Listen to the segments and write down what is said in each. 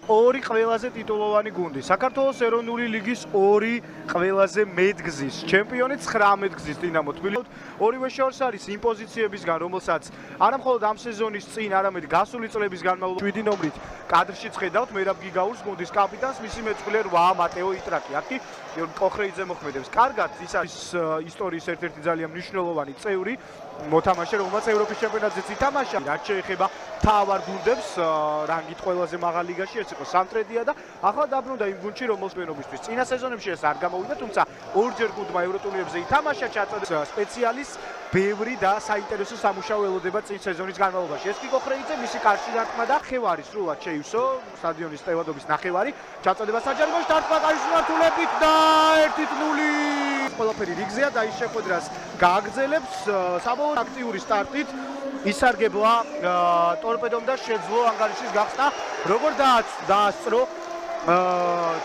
ორი ყველაზე ტიტულოვანი გუნდი. საქართველოს ეროვნული ლიგის ორი ყველაზე მედგზის ჩემპიონი 19 გზის დინამო თბილისი. ორივე შორს არის იმ პოზიციებისგან, რომელსაც არა მხოლოდ ამ სეზონის წინ, არამედ გასული წლების განმავლობაში 7 ნომრით კადრში ხედავთ მერაბ გიგაურს გუნდის კაპიტანს, მისი მეწყვილე 8 მატეო იტრაკი. აქ გიორგი კოხრეიძე მოქმედებს. კარგად, ის არის ისტორიის ერთ-ერთი ძალიან მნიშვნელოვანი წევრი. მოთამაშე, რომელსაც ევროპის ჩემპიონატზეც ითამაშა. რაც შეეხება თავარ გუნდებს, რანგით ყველაზე მაღალ ლიგაში, ეს იყო სამტრედია და ახლა დაბრუნდა იმ გუნდში, რომელსაც მენობისთვის წინა სეზონებში ეს არ გამოვიდა, თუმცა ორჯერ გუნდმა ევროტურნირებზე ითამაშა, ჩაწოდეს სპეციალის ბევრი და საინტერესო სამუშაო ელოდება წინ სეზონის განმავლობაში. ეს კი კოხრეიძე მისი კარში დარტყმა და ნახევარი სრულად შეივსო სტადიონის ტევადობის ნახევარი, ჩაწოდება საჯარიმოში დარტყმა კარის მიმართულებით და 1-0. ყველაფერი რიგზეა და ის შეხვედრას გააგრძელებს საბოლოო აქტიური სტარტით ისარგებლა ტორპედომ და შეძლო ანგარიშის გახსნა. როგორ დაასწრო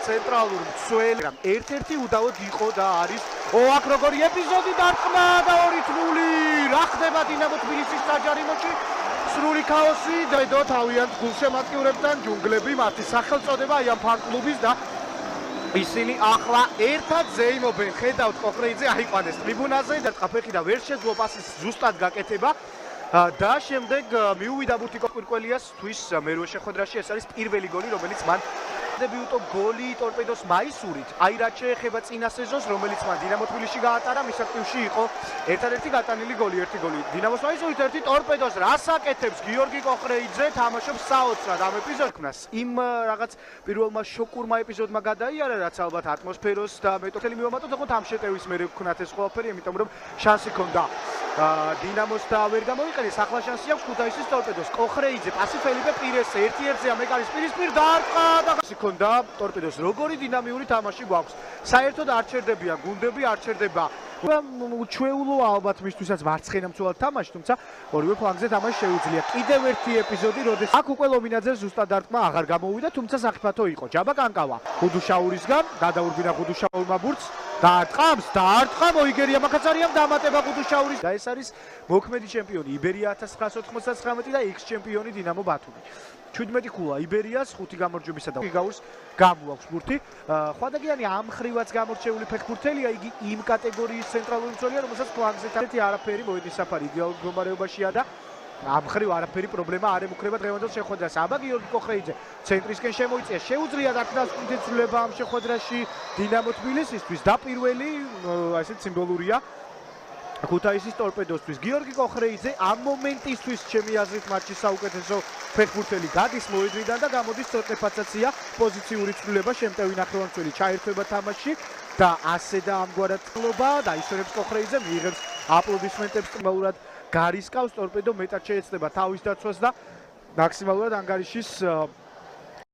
ცენტრალურ მცველი ერთ-ერთი უდავოდ იყო და არის აქ როგორი ეპიზოდი დარტყმა და 2-0. რა ხდება დინამო თბილისის საჯარიმოში? სრული ქაოსი და თავიანთ გულშემატკივრებთან ჯუნგლები, მათი სახელწოდება აი ამ ფან-კლუბის და ისინი ახლა ერთად ზეიმობენ. ხედავთ კოხრეიძე აიყვანეს ტრიბუნაზე და ყაფეხი და ვერ შეძლო პასის ზუსტად გაკეთება და შემდეგ მიუვიდა ბურთიკო კვირკველიას თვის მერვე შეხვედრაში. ეს არის პირველი გოლი, რომელიც მან დებიუტო გოლი ტორპედოს მაისურით. აი რაც შეეხება წინა სეზონს, რომელიც მან დინამო თბილისში გაატარა, მის აქტივში იყო ერთადერთი გატანილი გოლი, ერთი გოლი დინამოს მაისურით, ერთი ტორპედოს. რას აკეთებს გიორგი კოხრეიძე? თამაშობს საოცრად ამ ეპიზოდს. იმ რაღაც პირველმა შოკურმა ეპიზოდმა გადაიარა, რაც ალბათ ატმოსფეროს და მეტოქელი მივამატოთ, თუმცა ამ შეტევის მერე ვქნათ ეს ყველაფერი, იმიტომ რომ შანსი ჰქონდა დინამოს და ვერ გამოიყენეს. ახლა შანსი აქვს ქუთაისის ტორპედოს. კოხრეიძე პასი ფელიპე პირესზე, 1-1-ზე ამეკარის პირისპირ დაარტყა და ჰქონდა ტორპედოს. როგორი დინამიური თამაში გვაქვს. საერთოდ არ ჩერდებიან გუნდები, არ ჩერდება. უჩვეულოა ალბათ მისთვისაც მარცხენა მცველად თამაში, თუმცა ორივე ფლანგზე თამაში შეუძლია. კიდევ ერთი ეპიზოდი, როდესაც აქ უკვე ლომინაძეს ზუსტად დარტყმა აღარ გამოვიდა, თუმცა საფრთხო იყო. ჯაბა კანკავა ხუდუშაურისგან გადაურბინა ხუდუშაურმა ბურთს. დაარტყა მოიგერია მაკაცარიამ დამატება ხუდუშაურის და ეს არის მოქმედი ჩემპიონი იბერია 1999 და ექს ჩემპიონი დინამო ბათუმი. 17 ქულა იბერიას 5 გამარჯვებისა და გიგაურს გამოაქვს ბურთი. ხვადაგიანი ამ ხრივაც გამორჩეული ფეხბურთელია, იგი იმ კატეგორიის ცენტრალური მცველია, რომელსაც ფლანგზე თერთი არაფერი მოედის საფარი იდეალურ მდგომარეობაშია და ამ ხრივ არაფერი პრობლემა არ ემუქრება დღევანდელ შეხვედრას. აბა გიორგი კოხრეიძე ცენტრისკენ შემოიწია, შეუძლია დარტყმას პუნქტიცვლება ამ შეხვედრაში დინამო თბილისისთვის და პირველი ასეთ სიმბოლურია ქუთაისის ტორპედოსთვის. გიორგი კოხრეიძე ამ მომენტისთვის ჩემი აზრით მატჩის საუკეთესო ფეხბურთელი გადის მოედნიდან და გამოდის ცოტნე ფაცაცია პოზიციური ცვლილება, შემტევი ნახევარმცველი ჩაერთვება თამაშში და ასე და ამგვარად ცდილობა დაისვენებს კოხრეიძე, მიიღებს აპლოდისმენტებს ტიმალურად გარისკავს ტორპედო მეტად შეეცდება თავის დაცვას და მაქსიმალურად ანგარიშის